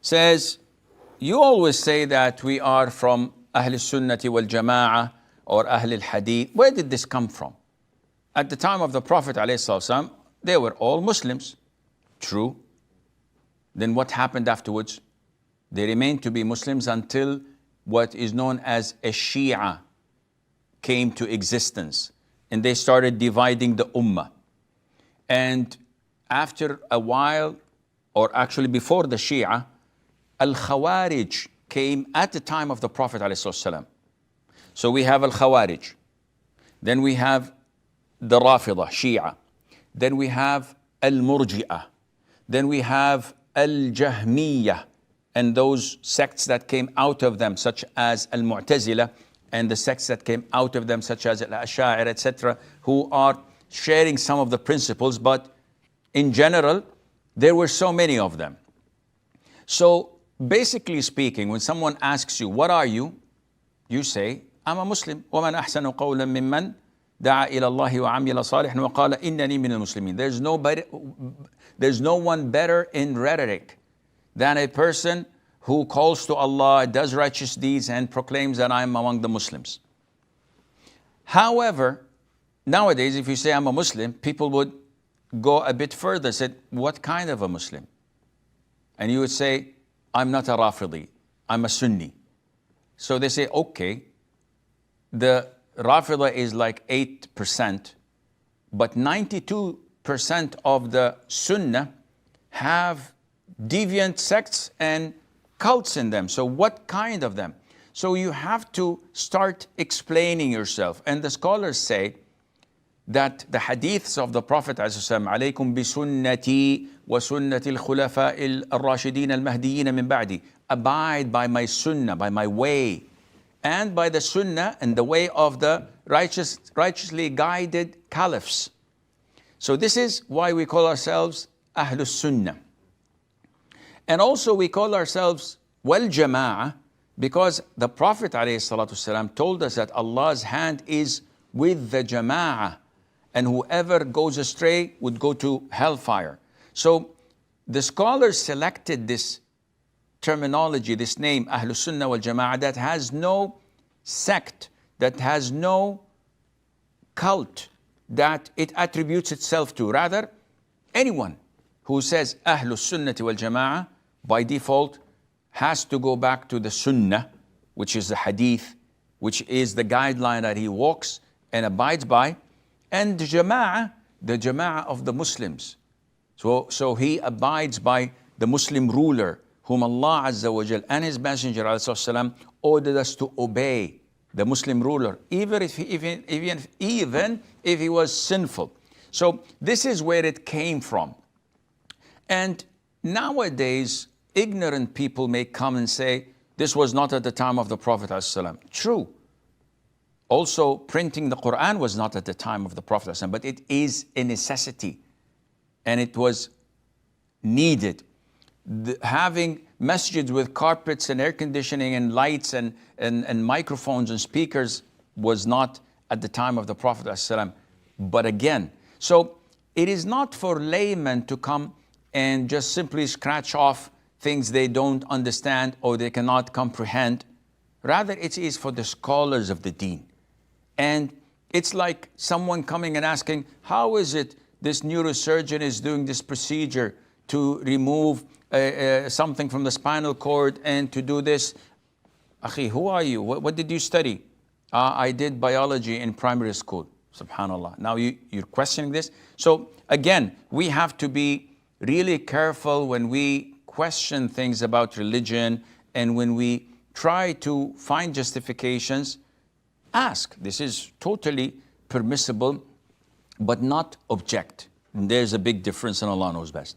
says, you always say that we are from Ahl Sunnati wal Jama'ah or Ahl Hadith. Where did this come from? At the time of the Prophet ﷺ, they were all Muslims. True. Then what happened afterwards? They remained to be Muslims until what is known as a Shia came to existence. And they started dividing the Ummah. And after a while, or actually before the Shia, Al-Khawarij came at the time of the Prophet ﷺ. So we have Al-Khawarij. Then we have the Rafida, Shia. Then we have Al-Murji'ah. Then we have Al-Jahmiyyah, and those sects that came out of them, such as Al-Mu'tazila, and the sects that came out of them, such as Al-Asha'ir, etc., who are sharing some of the principles, but in general, there were so many of them. So basically speaking, when someone asks you, what are you? You say, I'm a Muslim. وَمَنْ أَحْسَنُ قَوْلًا مِمَّنْ دَعَا إِلَى اللَّهِ وَعَمِلَ صَالِحًا وَقَالَ إِنَّنِي مِنَ الْمُسْلِمِينَ. There's no one better in rhetoric than a person who calls to Allah, does righteous deeds, and proclaims that I'm among the Muslims. However, nowadays, if you say I'm a Muslim, people would go a bit further, said, what kind of a Muslim? And you would say, I'm not a Rafidi, I'm a Sunni. So they say, okay, the Rafida is like 8%, but 92% of the Sunnah have deviant sects and cults in them. So what kind of them? So you have to start explaining yourself. And the scholars say that the hadiths of the Prophet ﷺ, alaykum bi sunnati wa sunnati al-khulafa al-rashidin al-mahdiyyin min ba'di, abide by my sunnah, by my way, and by the sunnah and the way of the righteously guided caliphs. So this is why we call ourselves Ahlus Sunnah. And also we call ourselves Wal Jama'ah because the Prophet ﷺ told us that Allah's hand is with the Jama'ah, and whoever goes astray would go to hellfire. So the scholars selected this terminology, this name, Ahlus Sunnah wal Jama'ah, that has no sect, that has no cult that it attributes itself to. Rather, anyone who says Ahlus Sunnah wal Jama'ah by default has to go back to the Sunnah, which is the Hadith, which is the guideline that he walks and abides by, and the Jama'ah of the Muslims. So he abides by the Muslim ruler, whom Allah Azza wa Jal and His Messenger ﷺ ordered us to obey, the Muslim ruler, even if he was sinful. So this is where it came from. And nowadays, ignorant people may come and say, this was not at the time of the Prophet ﷺ. True. Also, printing the Quran was not at the time of the Prophet ﷺ, but it is a necessity, and it was needed. Having masjids with carpets and air conditioning and lights and microphones and speakers was not at the time of the Prophet ﷺ. But again, so it is not for laymen to come and just simply scratch off things they don't understand or they cannot comprehend. Rather, it is for the scholars of the deen. And it's like someone coming and asking, how is it this neurosurgeon is doing this procedure to remove something from the spinal cord and to do this? Akhi, who are you? What did you study? I did biology in primary school. Subhanallah. Now you're questioning this. So again, we have to be really careful when we question things about religion, and when we try to find justifications. Ask. This is totally permissible, but not object. And there's a big difference, and Allah knows best.